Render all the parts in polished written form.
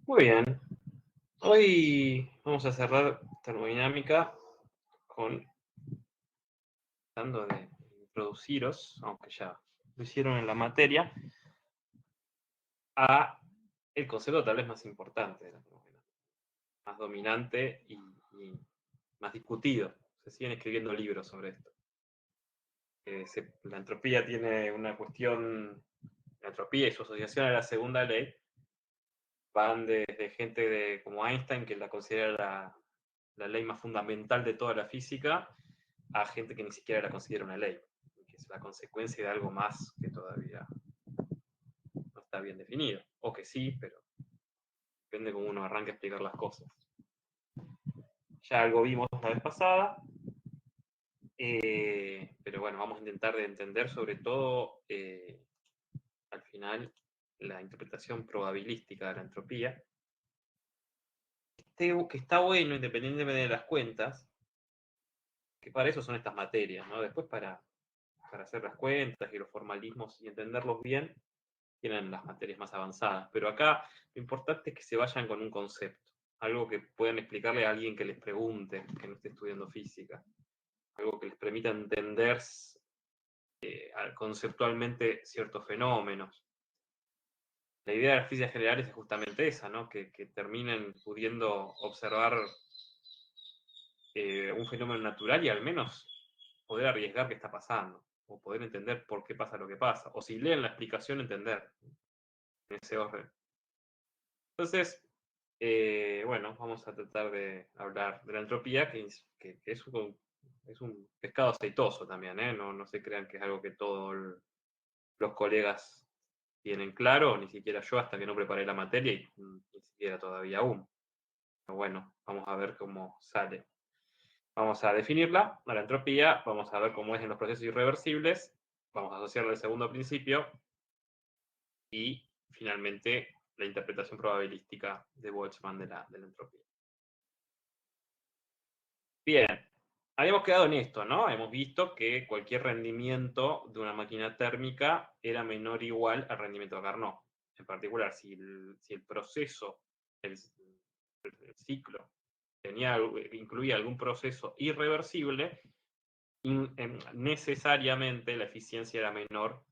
Muy bien. Hoy vamos a cerrar termodinámica con tratando de introduciros, aunque ya lo hicieron en la materia, a el concepto tal vez más importante de la termodinámica, más dominante y más discutido. Se siguen escribiendo libros sobre esto. La entropía tiene una cuestión, la entropía y su asociación a la segunda ley van desde gente como Einstein, que la considera la ley más fundamental de toda la física, a gente que ni siquiera la considera una ley, que es la consecuencia de algo más que todavía no está bien definido, o que sí, pero depende cómo uno arranque a explicar las cosas. Ya algo vimos la vez pasada, pero bueno, vamos a intentar de entender sobre todo al final la interpretación probabilística de la entropía, que está bueno independientemente de las cuentas, que para eso son estas materias, ¿no? Después para hacer las cuentas y los formalismos y entenderlos bien, tienen las materias más avanzadas. Pero acá lo importante es que se vayan con un concepto, algo que puedan explicarle a alguien que les pregunte, que no esté estudiando física, algo que les permita entender conceptualmente ciertos fenómenos. La idea de las físicas generales es justamente esa, ¿no? Que terminen pudiendo observar un fenómeno natural y al menos poder arriesgar qué está pasando, o poder entender por qué pasa lo que pasa, o si leen la explicación, entender en ese orden. Entonces, bueno, vamos a tratar de hablar de la entropía, que es un pescado aceitoso también, ¿eh? No se crean que es algo que todos los colegas tienen claro, ni siquiera yo hasta que no preparé la materia y ni siquiera todavía aún. Pero bueno, vamos a ver cómo sale. Vamos a definirla, la entropía, vamos a ver cómo es en los procesos irreversibles, vamos a asociarla al segundo principio y finalmente la interpretación probabilística de Boltzmann de la entropía. Bien, habíamos quedado en esto, ¿no? Hemos visto que cualquier rendimiento de una máquina térmica era menor o igual al rendimiento de Carnot. En particular, si el proceso, el ciclo, incluía algún proceso irreversible, necesariamente la eficiencia era menor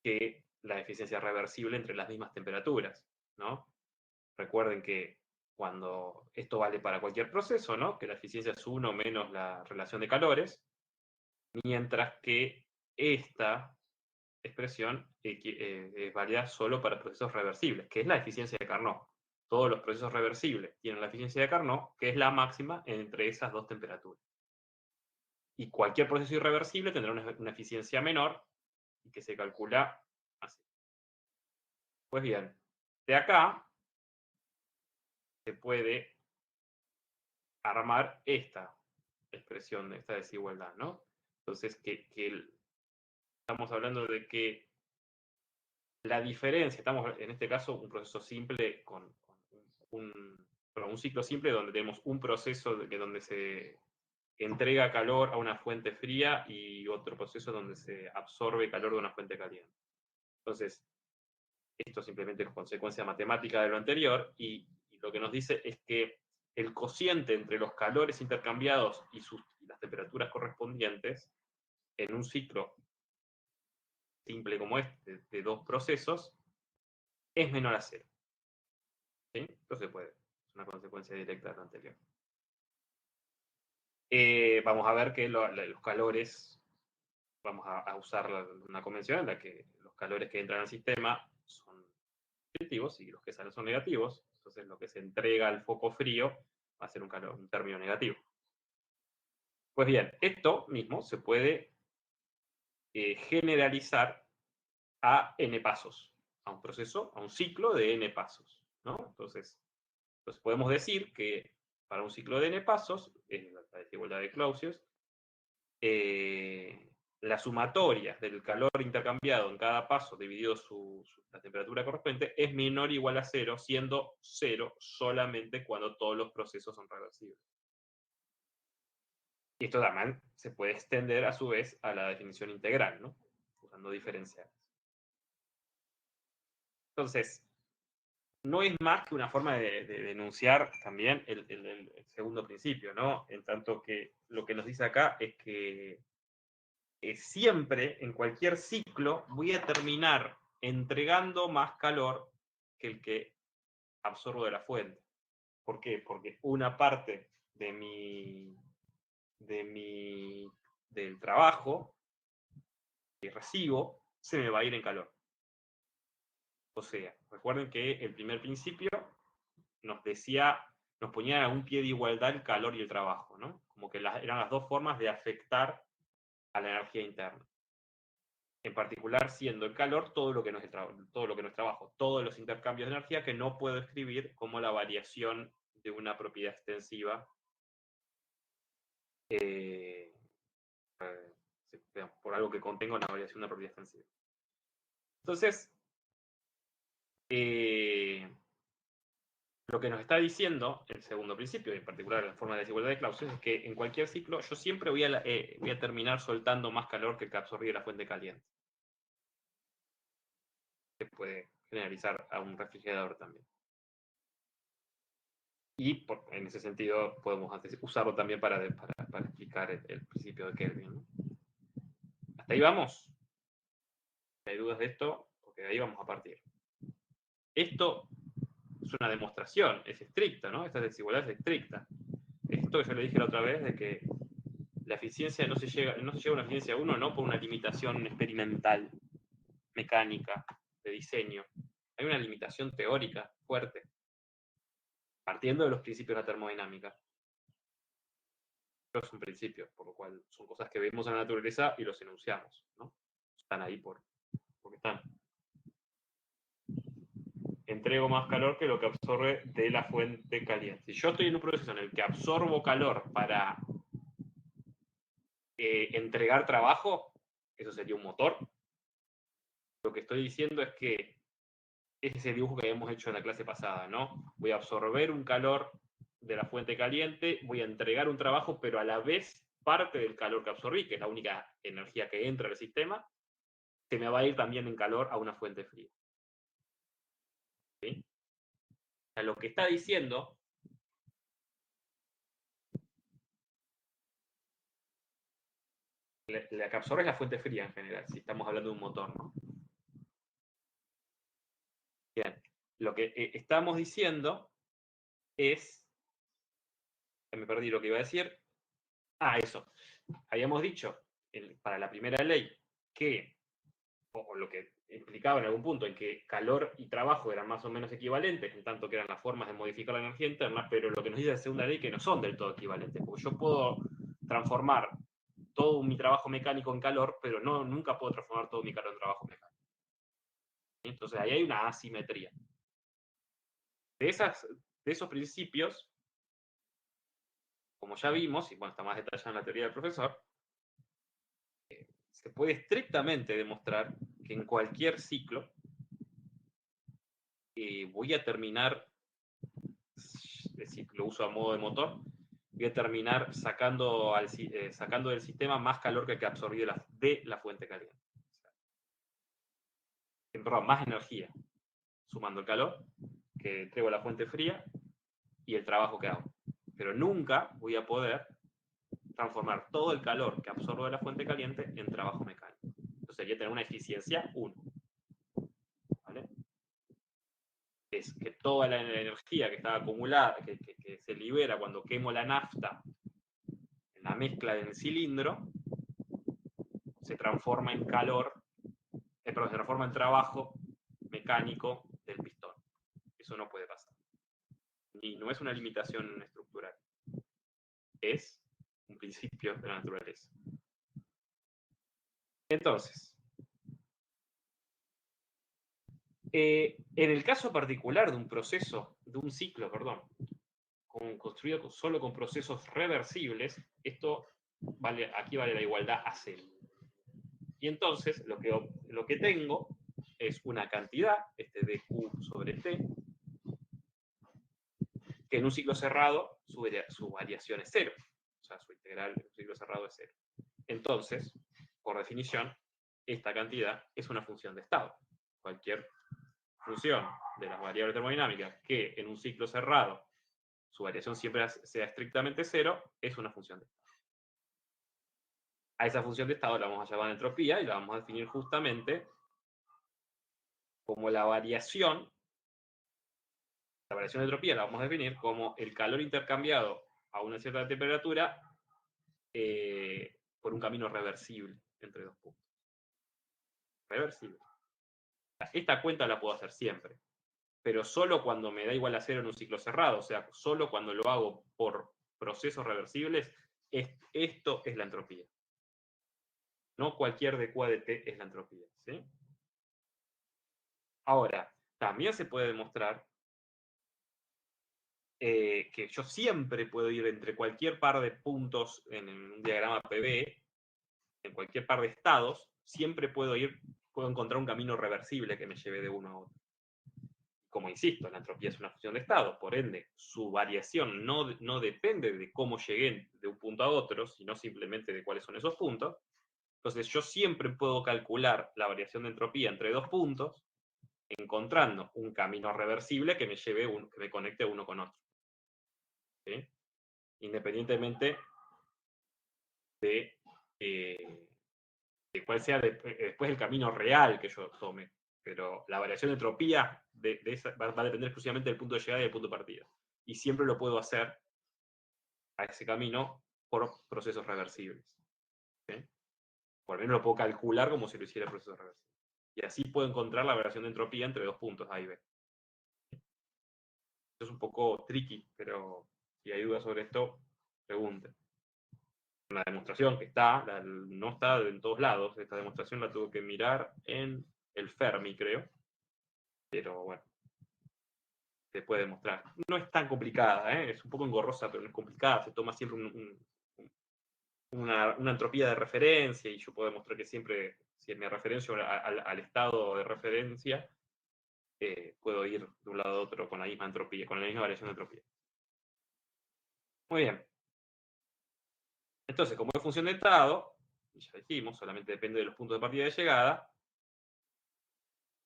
que la eficiencia reversible entre las mismas temperaturas, ¿no? Recuerden que cuando esto vale para cualquier proceso, ¿no? Que la eficiencia es 1 menos la relación de calores, mientras que esta expresión es válida solo para procesos reversibles, que es la eficiencia de Carnot. Todos los procesos reversibles tienen la eficiencia de Carnot, que es la máxima entre esas dos temperaturas. Y cualquier proceso irreversible tendrá una eficiencia menor y que se calcula así. Pues bien, de acá se puede armar esta expresión, esta desigualdad, ¿no? Entonces, estamos hablando de que la diferencia, estamos en este caso un proceso simple con un ciclo simple donde tenemos un proceso donde se entrega calor a una fuente fría y otro proceso donde se absorbe calor de una fuente caliente. Entonces, esto simplemente es consecuencia matemática de lo anterior y lo que nos dice es que el cociente entre los calores intercambiados y las temperaturas correspondientes en un ciclo simple como este de dos procesos es menor a cero. ¿Sí? Entonces es una consecuencia directa de lo anterior. Vamos a ver que los calores, vamos a usar una convención en la que los calores que entran al sistema son positivos y los que salen son negativos. Entonces lo que se entrega al foco frío va a ser un término negativo. Pues bien, esto mismo se puede generalizar a n pasos, a un proceso, a un ciclo de n pasos, ¿no? Entonces podemos decir que para un ciclo de n pasos, es la desigualdad de Clausius, la sumatoria del calor intercambiado en cada paso dividido la temperatura correspondiente es menor o igual a cero, siendo cero solamente cuando todos los procesos son reversibles. Y esto también se puede extender a su vez a la definición integral, ¿no? Usando diferenciales. Entonces, no es más que una forma de denunciar también el segundo principio, ¿no? En tanto que lo que nos dice acá es que siempre, en cualquier ciclo, voy a terminar entregando más calor que el que absorbo de la fuente. ¿Por qué? Porque una parte del trabajo que recibo se me va a ir en calor. O sea, recuerden que el primer principio nos decía, nos ponía a un pie de igualdad el calor y el trabajo, ¿no? Como que eran las dos formas de afectar a la energía interna. En particular, siendo el calor todo lo que no es todo lo que no es trabajo, todos los intercambios de energía que no puedo escribir como la variación de una propiedad extensiva por algo que contenga una variación de una propiedad extensiva. Entonces, lo que nos está diciendo el segundo principio, en particular la forma de desigualdad de Clausius, es que en cualquier ciclo yo siempre voy a terminar soltando más calor que el que absorbe la fuente caliente. Se puede generalizar a un refrigerador también. Y en ese sentido podemos usarlo también para explicar el principio de Kelvin, ¿no? ¿Hasta ahí vamos? ¿Hay dudas de esto? Porque de ahí vamos a partir. Esto es una demostración, es estricta, ¿no? Esta desigualdad es estricta. Esto que yo le dije la otra vez, de que la eficiencia no se llega a una eficiencia 1 no por una limitación experimental, mecánica, de diseño. Hay una limitación teórica fuerte, partiendo de los principios de la termodinámica. Pero es un principio, por lo cual son cosas que vemos en la naturaleza y los enunciamos, ¿no? Están ahí porque están. Entrego más calor que lo que absorbe de la fuente caliente. Si yo estoy en un proceso en el que absorbo calor para entregar trabajo, eso sería un motor. Lo que estoy diciendo es que es ese dibujo que habíamos hecho en la clase pasada, ¿no? Voy a absorber un calor de la fuente caliente, voy a entregar un trabajo, pero a la vez parte del calor que absorbí, que es la única energía que entra al sistema, se me va a ir también en calor a una fuente fría. ¿Sí? O sea, lo que está diciendo la que absorbe es la fuente fría en general, si estamos hablando de un motor, ¿no? Bien, lo que estamos diciendo es, me perdí lo que iba a decir, eso, habíamos dicho para la primera ley que, o lo que implicaba en algún punto, en que calor y trabajo eran más o menos equivalentes, en tanto que eran las formas de modificar la energía interna, pero lo que nos dice la segunda ley que no son del todo equivalentes, porque yo puedo transformar todo mi trabajo mecánico en calor, pero nunca puedo transformar todo mi calor en trabajo mecánico. Entonces ahí hay una asimetría. De esos principios, como ya vimos, y bueno, está más detallado en la teoría del profesor, se puede estrictamente demostrar que en cualquier ciclo voy a terminar, es decir, lo uso a modo de motor, voy a terminar sacando del sistema más calor que absorbí de la fuente caliente. Perdón, más energía, sumando el calor que entrego a la fuente fría y el trabajo que hago. Pero nunca voy a poder transformar todo el calor que absorbo de la fuente caliente en trabajo mecánico. Entonces sería tener una eficiencia 1. ¿Vale? Es que toda la energía que estaba acumulada, que se libera cuando quemo la nafta en la mezcla del cilindro, se transforma en calor, perdón, se transforma en trabajo mecánico del pistón. Eso no puede pasar. Y no es una limitación estructural. Es un principio de la naturaleza. Entonces, en el caso particular de un proceso, de un ciclo, perdón, construido solo con procesos reversibles, aquí vale la igualdad a cero. Y entonces lo que tengo es una cantidad, dq sobre t, que en un ciclo cerrado su variación es cero. O sea, su integral en un ciclo cerrado es cero. Entonces, por definición, esta cantidad es una función de estado. Cualquier función de las variables termodinámicas que en un ciclo cerrado su variación siempre sea estrictamente cero, es una función de estado. A esa función de estado la vamos a llamar entropía y la vamos a definir justamente como la variación de entropía la vamos a definir como el calor intercambiado a una cierta temperatura por un camino reversible entre dos puntos. Reversible. Esta cuenta la puedo hacer siempre, pero solo cuando me da igual a cero en un ciclo cerrado, o sea, solo cuando lo hago por procesos reversibles, esto es la entropía. No cualquier dq de t es la entropía. ¿Sí? Ahora, también se puede demostrar que yo siempre puedo ir entre cualquier par de puntos en un diagrama PV, en cualquier par de estados, siempre puedo encontrar un camino reversible que me lleve de uno a otro. Como insisto, la entropía es una función de estado, por ende, su variación no depende de cómo llegué de un punto a otro, sino simplemente de cuáles son esos puntos. Entonces, yo siempre puedo calcular la variación de entropía entre dos puntos, encontrando un camino reversible que me que me conecte uno con otro. ¿Sí? Independientemente de cuál sea después el camino real que yo tome. Pero la variación de entropía va a depender exclusivamente del punto de llegada y del punto de partida. Y siempre lo puedo hacer a ese camino por procesos reversibles. ¿Sí? Por lo menos lo puedo calcular como si lo hiciera procesos reversibles. Y así puedo encontrar la variación de entropía entre dos puntos A y B. Esto es un poco tricky, pero si hay dudas sobre esto, pregunten. Una demostración que no está en todos lados. Esta demostración la tuve que mirar en el Fermi, creo. Pero bueno, se puede demostrar. No es tan complicada, ¿eh? Es un poco engorrosa, pero no es complicada. Se toma siempre una entropía de referencia y yo puedo demostrar que siempre, si me referencio al estado de referencia, puedo ir de un lado a otro con la misma entropía, con la misma variación de entropía. Muy bien. Entonces, como es función de estado, ya dijimos, solamente depende de los puntos de partida y de llegada,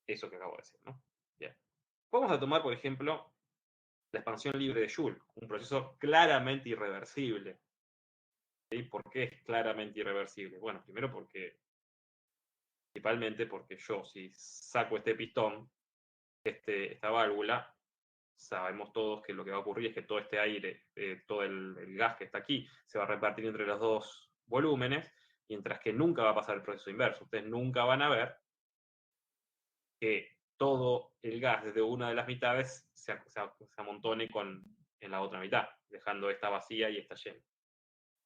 eso que acabo de decir, ¿no? Bien. Vamos a tomar, por ejemplo, la expansión libre de Joule, un proceso claramente irreversible. ¿Sí? ¿Por qué es claramente irreversible? Bueno, primero principalmente porque yo, si saco este pistón, esta válvula, sabemos todos que lo que va a ocurrir es que todo este aire, todo el gas que está aquí, se va a repartir entre los dos volúmenes, mientras que nunca va a pasar el proceso inverso. Ustedes nunca van a ver que todo el gas desde una de las mitades se amontone en la otra mitad, dejando esta vacía y esta llena.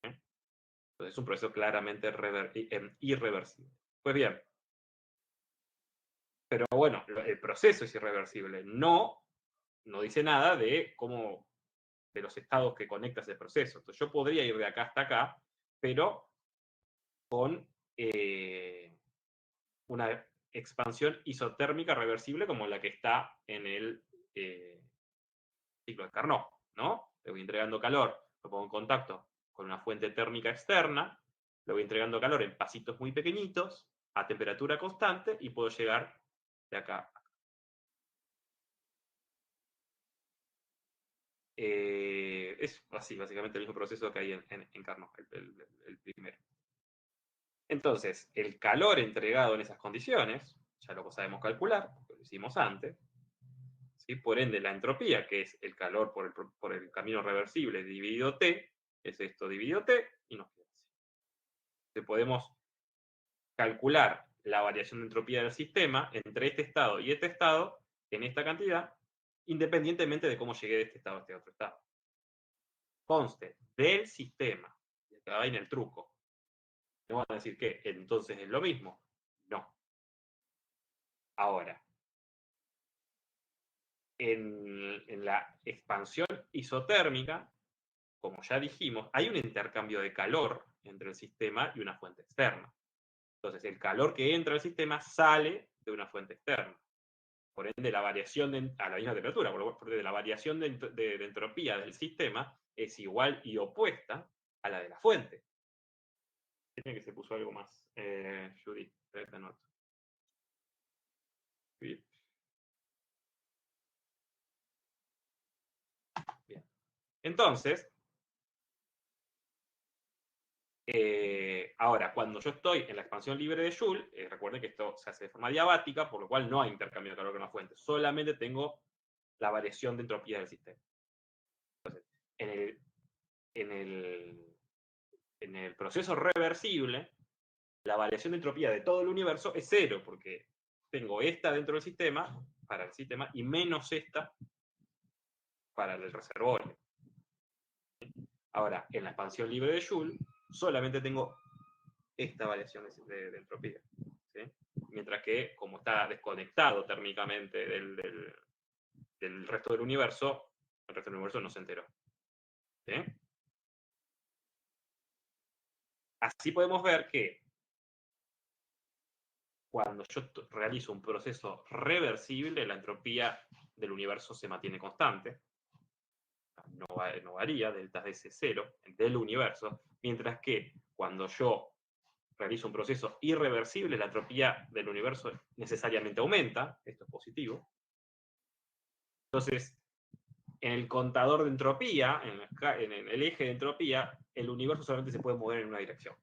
Entonces es un proceso claramente irreversible. Pues bien, pero bueno, el proceso es irreversible. No dice nada de de los estados que conecta ese proceso. Entonces yo podría ir de acá hasta acá, pero con una expansión isotérmica reversible como la que está en el ciclo de Carnot, ¿no? Le voy entregando calor, lo pongo en contacto con una fuente térmica externa, le voy entregando calor en pasitos muy pequeñitos, a temperatura constante, y puedo llegar de acá. Es así, básicamente el mismo proceso que hay en Carnot, el primero. Entonces, el calor entregado en esas condiciones, ya lo sabemos calcular, porque lo hicimos antes, ¿sí? Por ende, la entropía, que es el calor por el camino reversible dividido T, es esto dividido T, y nos queda así. Entonces, podemos calcular la variación de entropía del sistema entre este estado y este estado en esta cantidad, independientemente de cómo llegué de este estado a este otro estado. Conste del sistema. Y acá va en el truco. ¿Me van a decir que entonces es lo mismo? No. Ahora, en la expansión isotérmica, como ya dijimos, hay un intercambio de calor entre el sistema y una fuente externa. Entonces, el calor que entra al sistema sale de una fuente externa. Por ende, la variación a la misma temperatura, por ende, la variación de entropía del sistema es igual y opuesta a la de la fuente. Tiene que se puso algo más, Judith, esta nota. Entonces, ahora, cuando yo estoy en la expansión libre de Joule, recuerden que esto se hace de forma diabática, por lo cual no hay intercambio de calor con la fuente, solamente tengo la variación de entropía del sistema. Entonces, en el proceso reversible, la variación de entropía de todo el universo es cero, porque tengo esta dentro del sistema, para el sistema, y menos esta para el reservorio. Ahora, en la expansión libre de Joule, solamente tengo esta variación de entropía. ¿Sí? Mientras que, como está desconectado térmicamente del resto del universo, el resto del universo no se enteró. ¿Sí? Así podemos ver que cuando yo realizo un proceso reversible, la entropía del universo se mantiene constante, no varía, delta de S0 del universo, mientras que cuando yo realizo un proceso irreversible, la entropía del universo necesariamente aumenta, esto es positivo. Entonces, en el contador de entropía, en el eje de entropía, el universo solamente se puede mover en una dirección.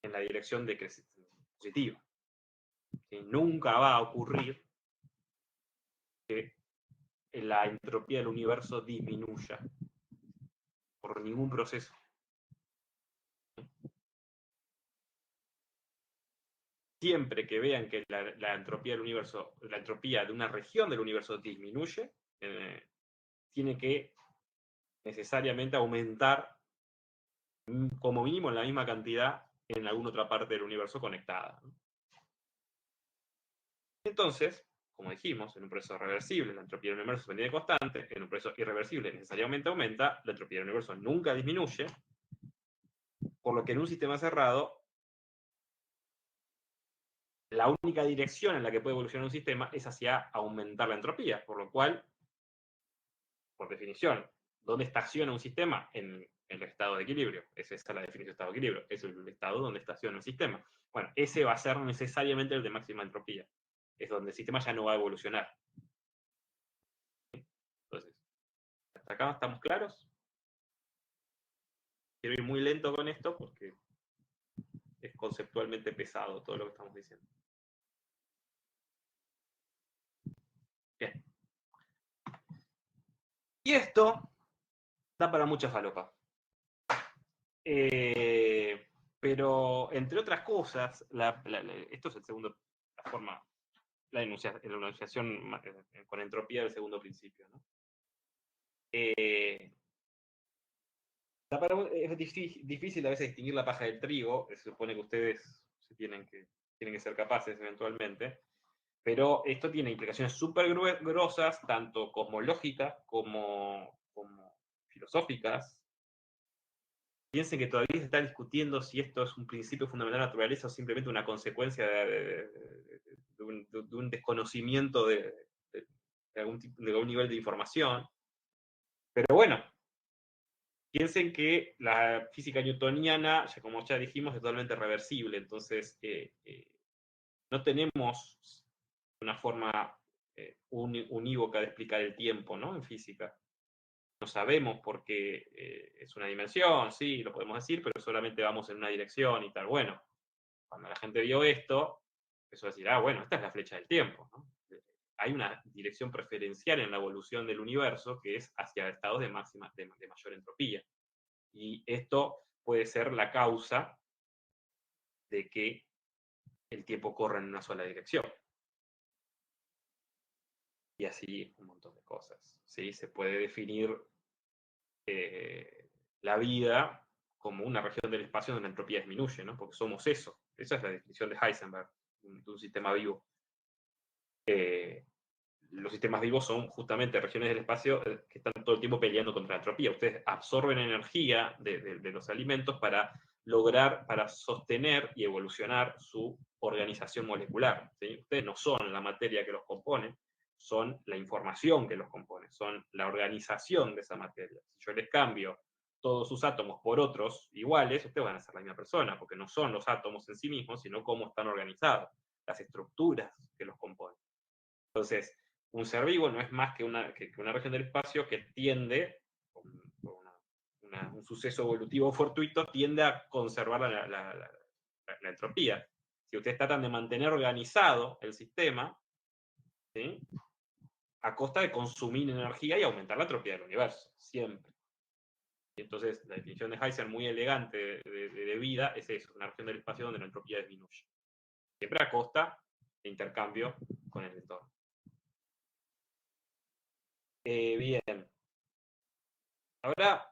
En la dirección de crecimiento positiva. ¿Sí? Nunca va a ocurrir que la entropía del universo disminuya por ningún proceso. Siempre que vean que la entropía del universo, la entropía de una región del universo disminuye, tiene que necesariamente aumentar como mínimo en la misma cantidad en alguna otra parte del universo conectada. Entonces, como dijimos, en un proceso reversible la entropía del universo se mantiene constante, en un proceso irreversible necesariamente aumenta, la entropía del universo nunca disminuye, por lo que en un sistema cerrado la única dirección en la que puede evolucionar un sistema es hacia aumentar la entropía, por lo cual, por definición, ¿dónde estaciona un sistema? En el estado de equilibrio. Esa es la definición de estado de equilibrio. Es el estado donde estaciona el sistema. Bueno, ese va a ser necesariamente el de máxima entropía. Es donde el sistema ya no va a evolucionar. Entonces, ¿hasta acá estamos claros? Quiero ir muy lento con esto porque es conceptualmente pesado todo lo que estamos diciendo. Bien. Y esto da para mucha falopa. Pero, entre otras cosas, esto es el segundo, la forma, la enunciación con entropía del segundo principio, ¿no? Es difícil a veces distinguir la paja del trigo, se supone que ustedes tienen que ser capaces eventualmente, pero esto tiene implicaciones súper grosas, tanto cosmológicas como filosóficas. Piensen que todavía se está discutiendo si esto es un principio fundamental de la naturaleza o simplemente una consecuencia de un desconocimiento de algún nivel de información. Pero bueno, piensen que la física newtoniana, ya como ya dijimos, es totalmente reversible. Entonces, no tenemos una forma unívoca de explicar el tiempo, ¿no? En física. No sabemos por qué es una dimensión, sí, lo podemos decir, pero solamente vamos en una dirección y tal. Bueno, cuando la gente vio esto, empezó a decir, bueno, esta es la flecha del tiempo, ¿no? Hay una dirección preferencial en la evolución del universo que es hacia estados de mayor entropía. Y esto puede ser la causa de que el tiempo corra en una sola dirección. Y así un montón de cosas. ¿Sí? Se puede definir la vida como una región del espacio donde la entropía disminuye, ¿no? Porque somos eso. Esa es la definición de Heisenberg, de un sistema vivo. Los sistemas vivos son justamente regiones del espacio que están todo el tiempo peleando contra la entropía. Ustedes absorben energía de los alimentos para sostener y evolucionar su organización molecular. ¿Sí? Ustedes no son la materia que los compone, son la información que los compone, son la organización de esa materia. Si yo les cambio todos sus átomos por otros iguales, ustedes van a ser la misma persona, porque no son los átomos en sí mismos, sino cómo están organizados, las estructuras que los componen. Entonces, un ser vivo no es más que una región del espacio que tiende, por un suceso evolutivo fortuito, tiende a conservar la entropía. Si ustedes tratan de mantener organizado el sistema, ¿sí?, a costa de consumir energía y aumentar la entropía del universo, siempre. Y entonces, la definición de Heisenberg muy elegante de vida es eso, una región del espacio donde la entropía disminuye. Siempre a costa de intercambio con el entorno. Bien. Ahora,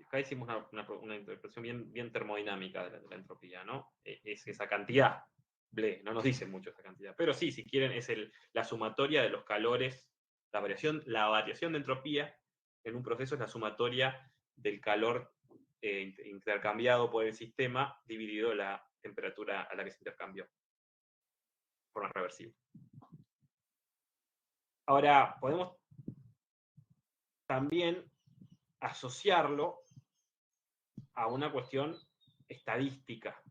acá hicimos una interpretación bien termodinámica de la entropía, ¿no? Es esa cantidad, no nos dice mucho esa cantidad, pero sí, si quieren, es la sumatoria de los calores, la variación de entropía en un proceso es la sumatoria del calor intercambiado por el sistema dividido la temperatura a la que se intercambió, de forma reversible. Ahora, podemos también asociarlo a una cuestión estadística.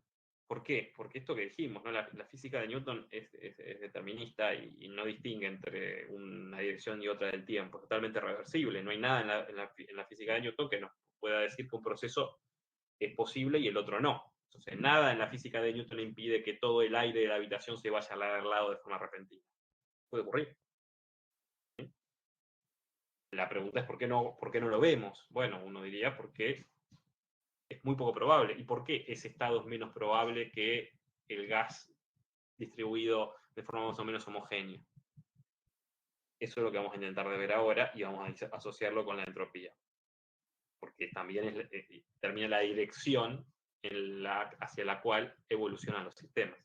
¿Por qué? Porque esto que dijimos, ¿no? La física de Newton es determinista y no distingue entre una dirección y otra del tiempo, es totalmente reversible. No hay nada en la física de Newton que nos pueda decir que un proceso es posible y el otro no. Entonces, nada en la física de Newton impide que todo el aire de la habitación se vaya al lado de forma repentina. Puede ocurrir. ¿Sí? La pregunta es ¿por qué no lo vemos? Bueno, uno diría porque es muy poco probable. ¿Y por qué ese estado es menos probable que el gas distribuido de forma más o menos homogénea? Eso es lo que vamos a intentar de ver ahora y vamos a asociarlo con la entropía. Porque también determina la dirección hacia la cual evolucionan los sistemas.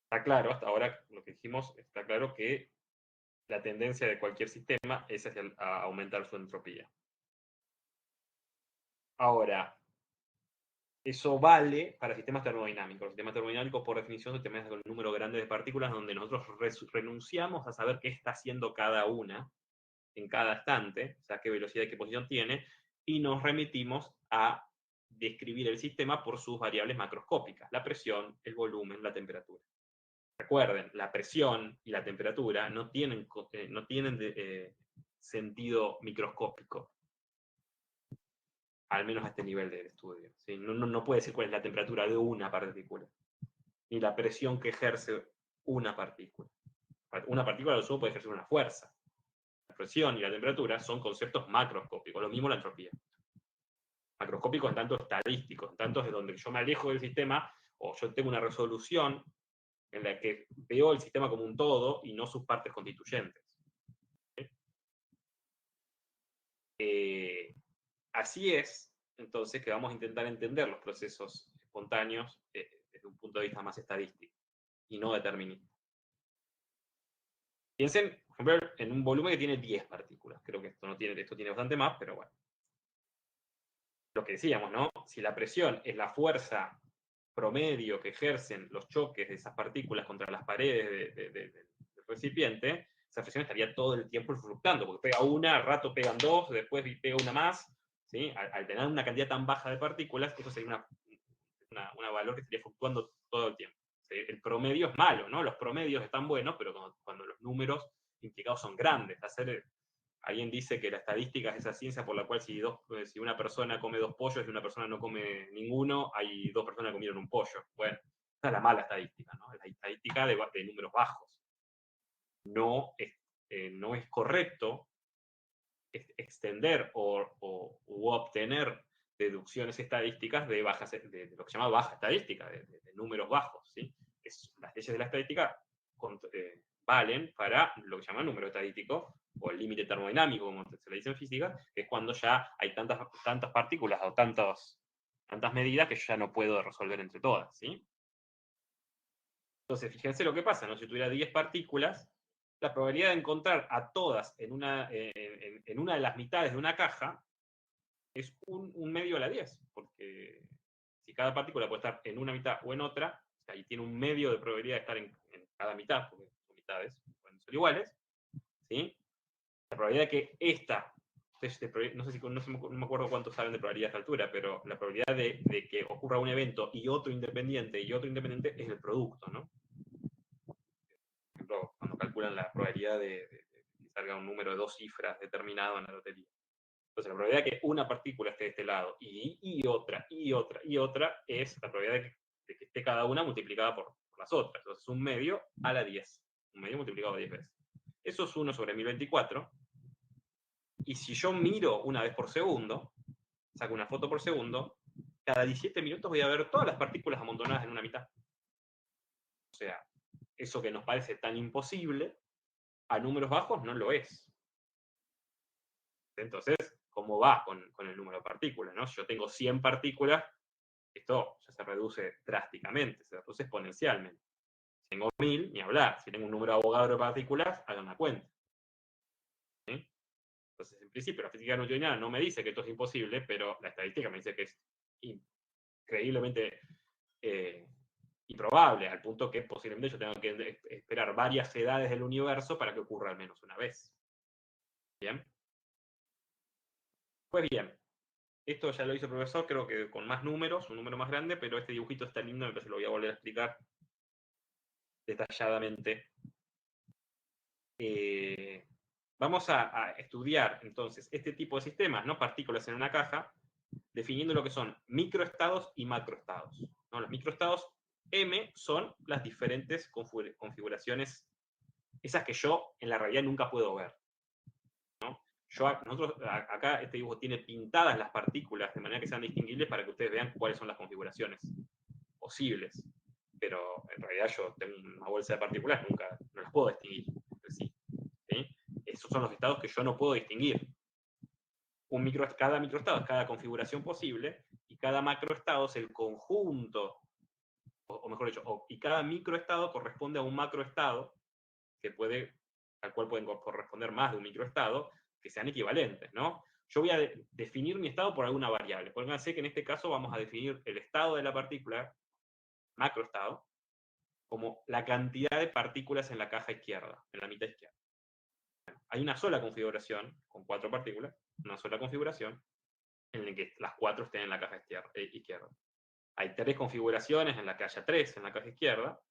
Está claro, hasta ahora lo que dijimos, está claro que la tendencia de cualquier sistema es hacia aumentar su entropía. Ahora, eso vale para sistemas termodinámicos. Los sistemas termodinámicos, por definición, son sistemas con un número grande de partículas donde nosotros renunciamos a saber qué está haciendo cada una en cada instante, o sea, qué velocidad y qué posición tiene, y nos remitimos a describir el sistema por sus variables macroscópicas, la presión, el volumen, la temperatura. Recuerden, la presión y la temperatura no tienen sentido microscópico, al menos a este nivel de estudio. ¿Sí? No puede decir cuál es la temperatura de una partícula, ni la presión que ejerce una partícula. Una partícula, lo sumo, puede ejercer una fuerza. La presión y la temperatura son conceptos macroscópicos, lo mismo la entropía. Macroscópicos en tanto estadísticos, en tanto de donde yo me alejo del sistema, o yo tengo una resolución en la que veo el sistema como un todo y no sus partes constituyentes. Así es, entonces, que vamos a intentar entender los procesos espontáneos desde un punto de vista más estadístico y no determinista. Piensen, por ejemplo, en un volumen que tiene 10 partículas. Creo que esto tiene bastante más, pero bueno. Lo que decíamos, ¿no? Si la presión es la fuerza promedio que ejercen los choques de esas partículas contra las paredes del recipiente, esa presión estaría todo el tiempo fluctuando, porque pega una, al rato pegan dos, después pega una más, ¿sí? Al tener una cantidad tan baja de partículas, eso sería un valor que estaría fluctuando todo el tiempo. ¿Sí? El promedio es malo, ¿no? Los promedios están buenos, pero cuando los números implicados son grandes. Alguien dice que la estadística es esa ciencia por la cual si una persona come 2 pollos y una persona no come ninguno, hay 2 personas que comieron un pollo. Bueno, esa es la mala estadística, ¿no? La estadística de números bajos. No es correcto extender u obtener deducciones estadísticas de lo que se llama baja estadística, de números bajos. ¿Sí? Las leyes de la estadística valen para lo que se llama el número estadístico o el límite termodinámico, como se le dice en física, que es cuando ya hay tantas partículas o tantas medidas que yo ya no puedo resolver entre todas. ¿Sí? Entonces, fíjense lo que pasa, ¿no? Si tuviera 10 partículas, la probabilidad de encontrar a todas en una de las mitades de una caja es un medio a la 10, porque si cada partícula puede estar en una mitad o en otra, o sea, y tiene un medio de probabilidad de estar en cada mitad, porque son mitades, pueden ser iguales, ¿sí? La probabilidad de que no me acuerdo cuántos saben de probabilidad a esta altura, pero la probabilidad de que ocurra un evento y otro independiente es el producto, ¿no? Por ejemplo, cuando calculan la probabilidad de que salga un número de 2 cifras determinado en la lotería. Entonces, la probabilidad de que una partícula esté de este lado y otra, y otra, y otra, es la probabilidad de que esté cada una multiplicada por las otras. Entonces, un medio a la 10. Un medio multiplicado a 10 veces. Eso es 1 sobre 1024. Y si yo miro una vez por segundo, saco una foto por segundo, cada 17 minutos voy a ver todas las partículas amontonadas en una mitad. O sea, eso que nos parece tan imposible, a números bajos no lo es. Entonces, ¿cómo va con el número de partículas? ¿No? Si yo tengo 100 partículas, esto ya se reduce drásticamente, se reduce exponencialmente. Si tengo 1000, ni hablar. Si tengo un número de Avogadro de partículas, hagan una cuenta. ¿Sí? Entonces, en principio, la física newtoniana no me dice que esto es imposible, pero la estadística me dice que es increíblemente improbable, al punto que posiblemente yo tenga que esperar varias edades del universo para que ocurra al menos una vez. ¿Bien? Pues bien, esto ya lo hizo el profesor, creo que con más números, un número más grande, pero este dibujito está lindo, entonces lo voy a volver a explicar detalladamente. Vamos a estudiar entonces este tipo de sistemas, ¿no? Partículas en una caja, definiendo lo que son microestados y macroestados, ¿no? Los microestados M son las diferentes configuraciones, esas que yo en la realidad nunca puedo ver, ¿no? Nosotros acá este dibujo tiene pintadas las partículas de manera que sean distinguibles para que ustedes vean cuáles son las configuraciones posibles. Pero en realidad yo tengo una bolsa de partículas, nunca no las puedo distinguir entre sí. ¿Sí? Esos son los estados que yo no puedo distinguir. Cada microestado es cada configuración posible y cada macroestado es el conjunto, o mejor dicho, y cada microestado corresponde a un macroestado al cual pueden corresponder más de un microestado, que sean equivalentes, ¿no? Yo voy a definir mi estado por alguna variable. Pónganse que en este caso vamos a definir el estado de la partícula, macroestado, como la cantidad de partículas en la caja izquierda, en la mitad izquierda. Hay una sola configuración con 4 partículas, una sola configuración en la que las 4 estén en la caja izquierda. Hay 3 configuraciones en la que haya 3 en la caja izquierda,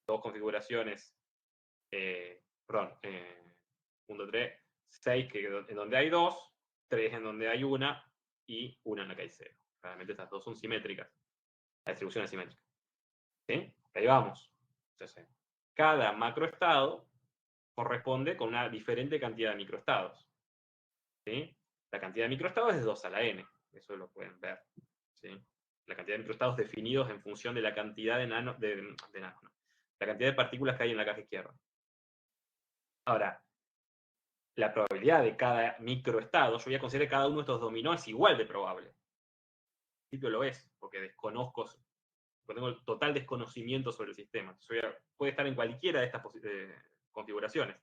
2 configuraciones, 1, 3, 6 en donde hay 2, 3 en donde hay 1 y 1 en la que hay 0. Claramente estas dos son simétricas. La distribución es simétrica. ¿Sí? Ahí vamos. Entonces, cada macroestado corresponde con una diferente cantidad de microestados. ¿Sí? La cantidad de microestados es 2 a la n. Eso lo pueden ver. ¿Sí? La cantidad de microestados definidos en función de la cantidad la cantidad de partículas que hay en la caja izquierda. Ahora, la probabilidad de cada microestado, yo voy a considerar que cada uno de estos dominó es igual de probable. En principio lo es, porque tengo el total desconocimiento sobre el sistema. Puede estar en cualquiera de estas configuraciones.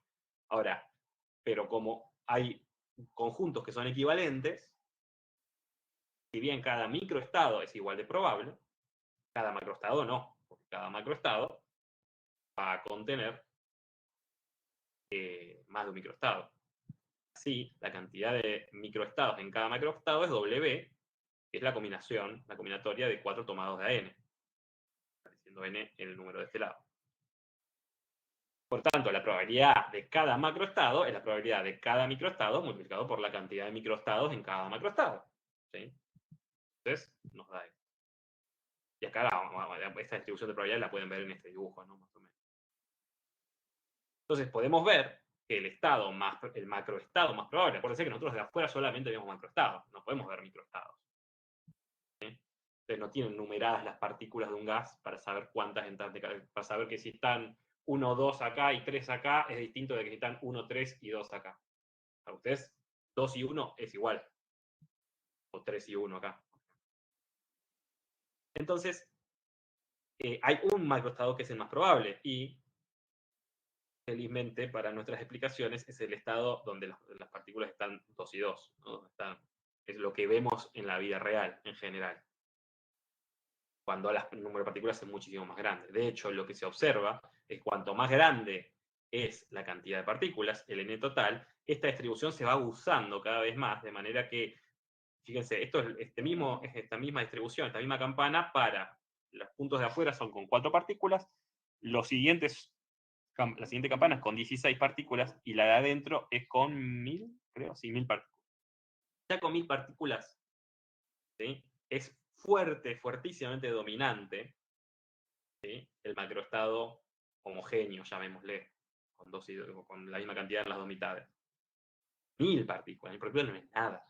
Ahora, pero como hay conjuntos que son equivalentes, si bien cada microestado es igual de probable, cada macroestado no, porque cada macroestado va a contener más de un microestado. Así, la cantidad de microestados en cada macroestado es W, que es la combinatoria de 4 tomados de n, siendo n el número de este lado. Por tanto, la probabilidad de cada macroestado es la probabilidad de cada microestado multiplicado por la cantidad de microestados en cada macroestado. ¿Sí? Entonces, nos da esto. Y acá esta distribución de probabilidad la pueden ver en este dibujo, ¿no? Más o menos. Entonces, podemos ver que el macroestado más probable, acuérdense que nosotros de afuera solamente vemos macroestados, no podemos ver microestados. ¿Sí? Entonces, no tienen numeradas las partículas de un gas para saber cuántas entran, para saber que si están 1, 2 acá y 3 acá, es distinto de que si están 1, 3 y 2 acá. Para ustedes, 2 y 1 es igual. O 3 y 1 acá. Entonces, hay un macroestado que es el más probable y, felizmente, para nuestras explicaciones, es el estado donde las partículas están 2 y 2. ¿No? Es lo que vemos en la vida real, en general. Cuando el número de partículas es muchísimo más grande. De hecho, lo que se observa es cuanto más grande es la cantidad de partículas, el n total, esta distribución se va usando cada vez más, de manera que, fíjense, esta misma distribución, esta misma campana, para los puntos de afuera son con 4 partículas, los siguientes la siguiente campana es con 16 partículas y la de adentro es con 1000, creo, sí, 1000 partículas. Ya con 1000 partículas, ¿sí? Es fuertísimamente dominante, ¿sí? El macroestado homogéneo, llamémosle, con la misma cantidad en las dos mitades. 1000 partículas, 1000 partículas no es nada.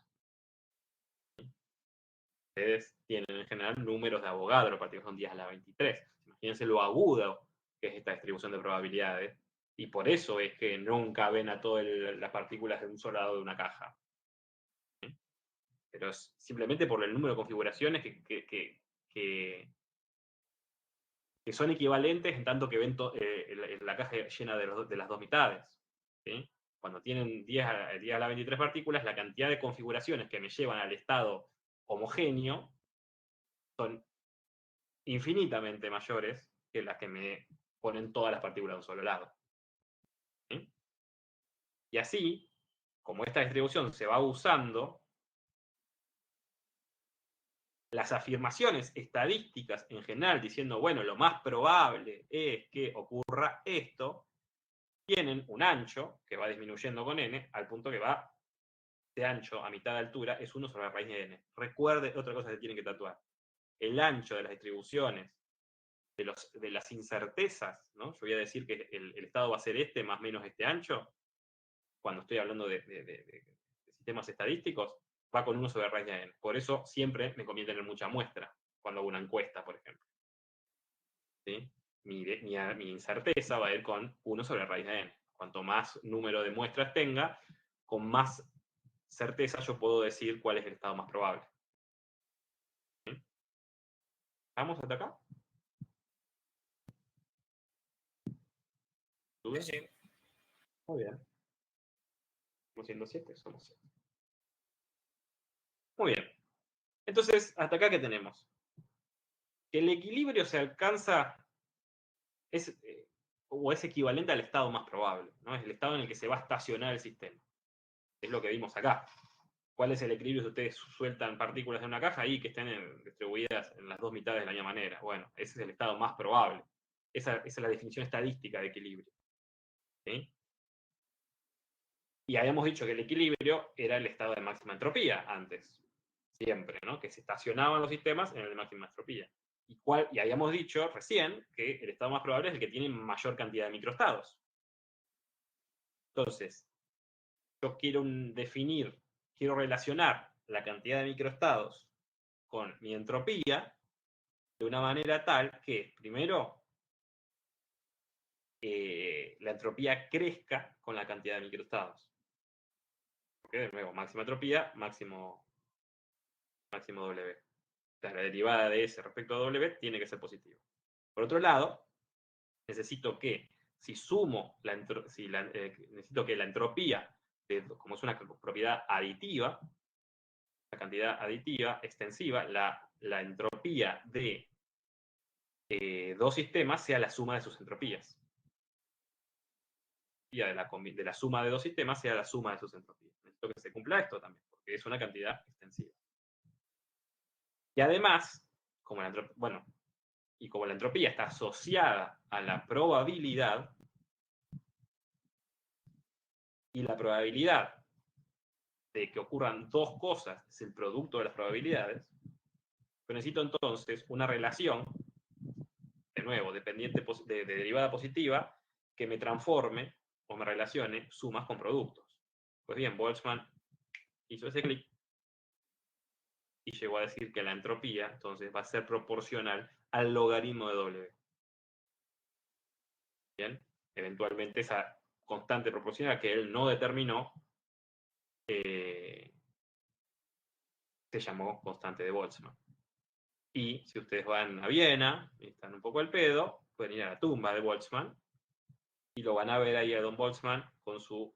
Ustedes tienen en general números de Avogadro, partículas son 10 a la 23. Imagínense lo agudo que es esta distribución de probabilidades, y por eso es que nunca ven a todas las partículas de un solo lado de una caja. ¿Sí? Pero es simplemente por el número de configuraciones que son equivalentes en tanto que ven la caja llena de las dos mitades. ¿Sí? Cuando tienen 10 a la 23 partículas, la cantidad de configuraciones que me llevan al estado homogéneo son infinitamente mayores que las que me ponen todas las partículas de un solo lado. ¿Sí? Y así, como esta distribución se va usando, las afirmaciones estadísticas en general diciendo, bueno, lo más probable es que ocurra esto, tienen un ancho que va disminuyendo con n, al punto que va de ancho a mitad de altura, es 1 sobre la raíz de n. Recuerde otra cosa que tienen que tatuar. El ancho de las distribuciones de las incertezas, ¿no? Yo voy a decir que el estado va a ser este más menos este ancho, cuando estoy hablando de sistemas estadísticos, va con 1 sobre raíz de n. Por eso siempre me conviene tener mucha muestra cuando hago una encuesta, por ejemplo. ¿Sí? Mi incerteza va a ir con 1 sobre raíz de n. Cuanto más número de muestras tenga, con más certeza yo puedo decir cuál es el estado más probable. ¿Sí? ¿Vamos hasta acá? ¿Dudas? Sí. Muy bien. Somos 107, somos 7. Muy bien. Entonces, hasta acá, ¿qué tenemos? Que el equilibrio se alcanza o es equivalente al estado más probable, ¿no? Es el estado en el que se va a estacionar el sistema. Es lo que vimos acá. ¿Cuál es el equilibrio si ustedes sueltan partículas de una caja y que estén distribuidas en las dos mitades de la misma manera? Bueno, ese es el estado más probable. Esa es la definición estadística de equilibrio. ¿Sí? Y habíamos dicho que el equilibrio era el estado de máxima entropía antes, siempre, ¿no? Que se estacionaban los sistemas en el de máxima entropía. Y habíamos dicho recién que el estado más probable es el que tiene mayor cantidad de microestados. Entonces, yo quiero relacionar la cantidad de microestados con mi entropía de una manera tal que, primero, la entropía crezca con la cantidad de microestados. Porque, de nuevo, máxima entropía, máximo W. La derivada de S respecto a W tiene que ser positiva. Por otro lado, necesito que si sumo necesito que la entropía, como es una propiedad aditiva, la cantidad aditiva extensiva, la entropía de dos sistemas sea la suma de sus entropías. Y de la suma de dos sistemas sea la suma de sus entropías. Necesito que se cumpla esto también, porque es una cantidad extensiva. Y además, como la entropía está asociada a la probabilidad, y la probabilidad de que ocurran dos cosas es el producto de las probabilidades, yo necesito entonces una relación, de nuevo, de derivada positiva, que me transforme o me relacione sumas con productos. Pues bien, Boltzmann hizo ese clic y llegó a decir que la entropía entonces va a ser proporcional al logaritmo de W. Bien, eventualmente esa constante proporcional que él no determinó se llamó constante de Boltzmann. Y si ustedes van a Viena y están un poco al pedo, pueden ir a la tumba de Boltzmann y lo van a ver ahí a don Boltzmann con su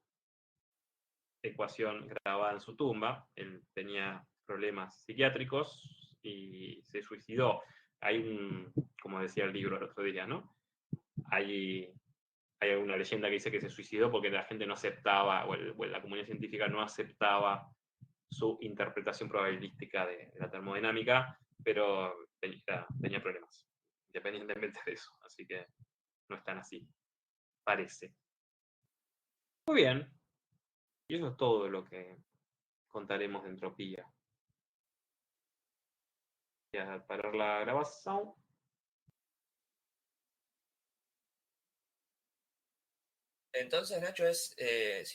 ecuación grabada en su tumba. Él tenía problemas psiquiátricos y se suicidó. Como decía el libro el otro día, ¿no? Hay una leyenda que dice que se suicidó porque la gente no aceptaba, o la comunidad científica no aceptaba su interpretación probabilística de la termodinámica, pero tenía problemas, independientemente de eso, así que no es tan así. parece. Muy bien. Y eso es todo lo que contaremos de entropía. Voy a parar la grabación. Entonces, Nacho, es, si